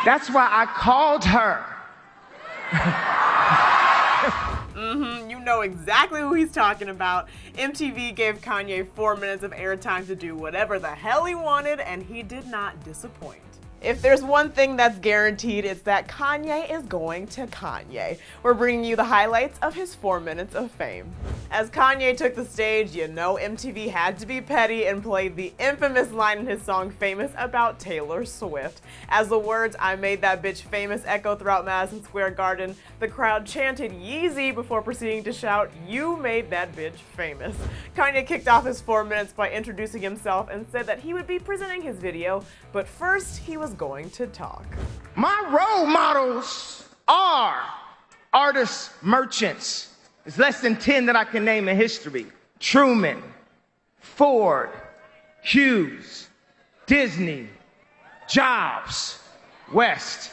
That's why I called her. You know exactly who he's talking about. MTV gave Kanye 4 minutes of airtime to do whatever the hell he wanted, and he did not disappoint. If there's one thing that's guaranteed, it's that Kanye is going to Kanye. We're bringing you the highlights of his 4 minutes of fame. As Kanye took the stage, you know MTV had to be petty and played the infamous line in his song Famous about Taylor Swift. As the words "I made that bitch famous" echo throughout Madison Square Garden, the crowd chanted Yeezy before proceeding to shout, "You made that bitch famous." Kanye kicked off his 4 minutes by introducing himself and said that he would be presenting his video, but first he was going to talk. My role models are artists, merchants. There's less than 10 that I can name in history. Truman, Ford, Hughes, Disney, Jobs, West.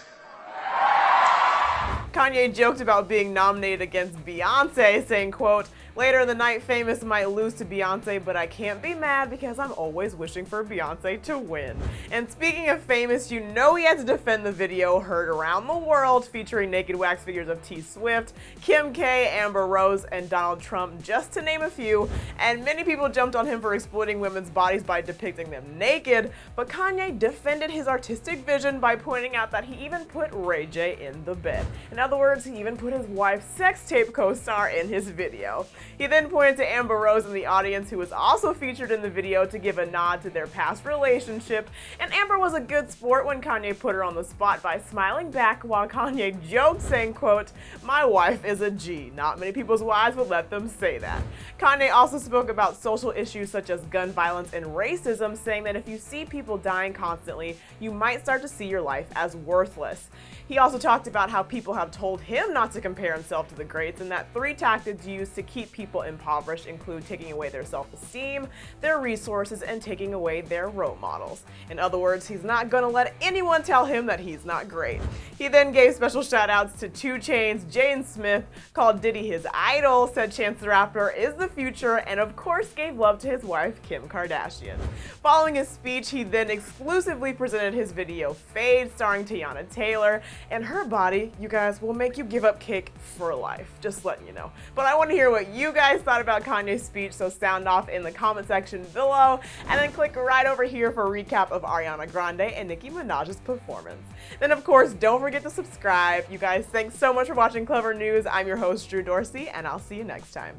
Kanye joked about being nominated against Beyonce, saying, quote, "Later in the night, Famous might lose to Beyonce, but I can't be mad because I'm always wishing for Beyonce to win." And speaking of Famous, you know he had to defend the video heard around the world featuring naked wax figures of T Swift, Kim K, Amber Rose, and Donald Trump, just to name a few. And many people jumped on him for exploiting women's bodies by depicting them naked, but Kanye defended his artistic vision by pointing out that he even put Ray J in the bed. In other words, he even put his wife's sex tape co-star in his video. He then pointed to Amber Rose in the audience, who was also featured in the video, to give a nod to their past relationship, and Amber was a good sport when Kanye put her on the spot by smiling back while Kanye joked, saying, quote, "My wife is a G. Not many people's wives would let them say that." Kanye also spoke about social issues such as gun violence and racism, saying that if you see people dying constantly, you might start to see your life as worthless. He also talked about how people have told him not to compare himself to the greats, and that 3 tactics used to keep people impoverished include taking away their self-esteem, their resources, and taking away their role models. In other words, he's not gonna let anyone tell him that he's not great. He then gave special shout-outs to 2 Chainz's Jaden Smith, called Diddy his idol, said Chance the Rapper is the future, and of course gave love to his wife, Kim Kardashian. Following his speech, he then exclusively presented his video Fade, starring Teyana Taylor, and her body, you guys, will make you give up cake for life. Just letting you know. But I want to hear what you guys thought about Kanye's speech, so sound off in the comment section below, and then click right over here for a recap of Ariana Grande and Nicki Minaj's performance. Then of course, don't forget to subscribe. You guys, thanks so much for watching Clevver News. I'm your host, Drew Dorsey, and I'll see you next time.